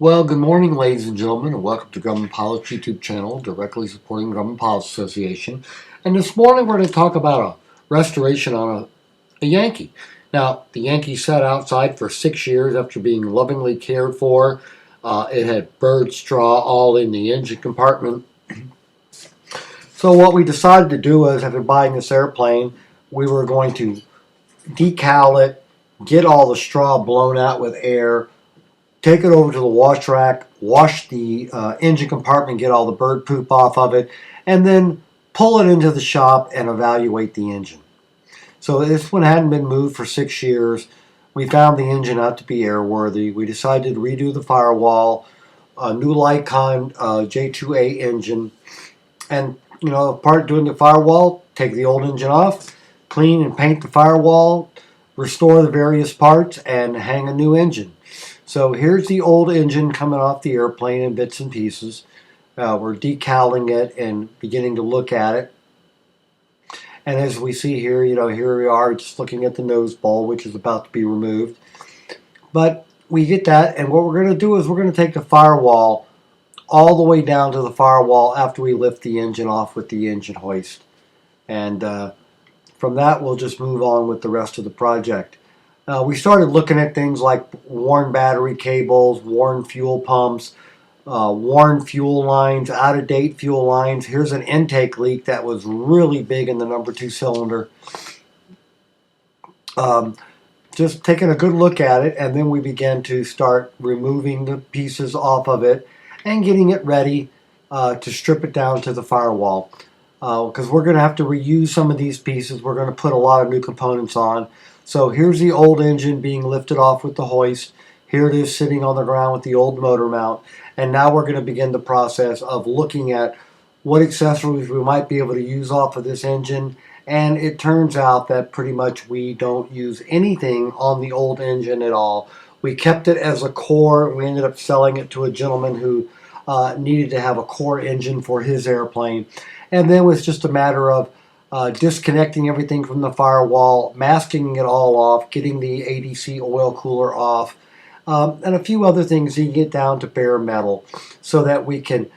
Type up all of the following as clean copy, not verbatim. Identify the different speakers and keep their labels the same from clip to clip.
Speaker 1: Well, good morning, ladies and gentlemen, and welcome to Grumman Pilots YouTube channel, directly supporting Grumman Pilots Association. And this morning we're going to talk about a restoration on a Yankee. Now, the Yankee sat outside for 6 years after being lovingly cared for. It had bird straw all in the engine compartment. So what we decided to do is, after buying this airplane, we were going to decal it, get all the straw blown out with air, take it over to the wash rack, wash the engine compartment, get all the bird poop off of it, and then pull it into the shop and evaluate the engine. So this one hadn't been moved for 6 years. We found the engine out to be airworthy. We decided to redo the firewall, a new Lycon J2A engine, and part doing the firewall, take the old engine off, clean and paint the firewall, restore the various parts, and hang a new engine. So here's the old engine coming off the airplane in bits and pieces. We're decaling it and beginning to look at it. And as we see here, here we are just looking at the nose bowl, which is about to be removed. But we get that, and what we're going to do is we're going to take the firewall all the way down to the firewall after we lift the engine off with the engine hoist. And from that, we'll just move on with the rest of the project. We started looking at things like worn battery cables, worn fuel pumps, worn fuel lines, out-of-date fuel lines. Here's an intake leak that was really big in the number 2 cylinder. Just taking a good look at it, and then we began to start removing the pieces off of it and getting it ready to strip it down to the firewall. Because we're going to have to reuse some of these pieces. We're going to put a lot of new components on. So here's the old engine being lifted off with the hoist. Here it is sitting on the ground with the old motor mount. And now we're going to begin the process of looking at what accessories we might be able to use off of this engine. And it turns out that pretty much we don't use anything on the old engine at all. We kept it as a core. We ended up selling it to a gentleman who needed to have a core engine for his airplane. And then it was just a matter of disconnecting everything from the firewall, masking it all off, getting the ADC oil cooler off, and a few other things to get down to bare metal so that we can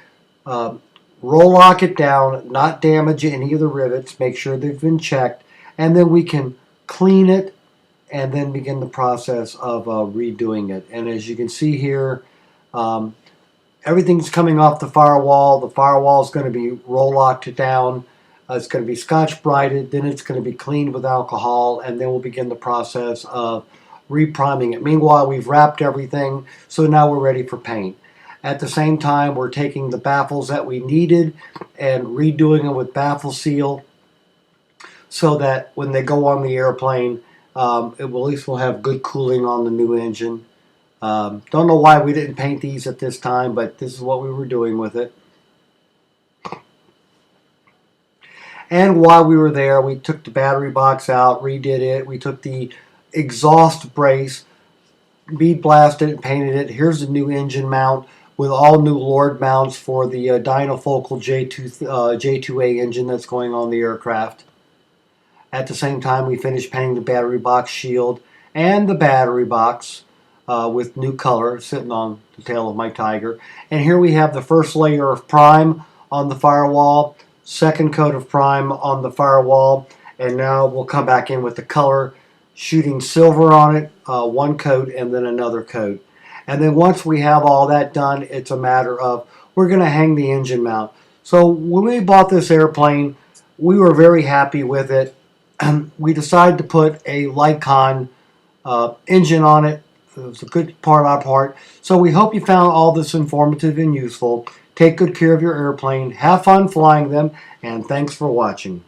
Speaker 1: roll lock it down, not damage any of the rivets, make sure they've been checked, and then we can clean it and then begin the process of redoing it. And as you can see here, everything's coming off the firewall. The firewall is going to be roll locked down. It's going to be scotch-brighted, then it's going to be cleaned with alcohol, and then we'll begin the process of repriming it. Meanwhile, we've wrapped everything, so now we're ready for paint. At the same time, we're taking the baffles that we needed and redoing them with baffle seal so that when they go on the airplane, at least we'll have good cooling on the new engine. Don't know why we didn't paint these at this time, but this is what we were doing with it. And while we were there, we took the battery box out, redid it. We took the exhaust brace, bead blasted it, painted it. Here's the new engine mount with all new Lord mounts for the dynofocal J2A engine that's going on the aircraft. At the same time, we finished painting the battery box shield and the battery box with new color sitting on the tail of my Tiger. And here we have the first layer of prime on the firewall, second coat of prime on the firewall, and now we'll come back in with the color, shooting silver on it, one coat and then another coat. And then once we have all that done, it's a matter of we're going to hang the engine mount. So when we bought this airplane, we were very happy with it. We decided to put a Lycon engine on it. It was a good part on our part. So we hope you found all this informative and useful. Take good care of your airplane, have fun flying them, and thanks for watching.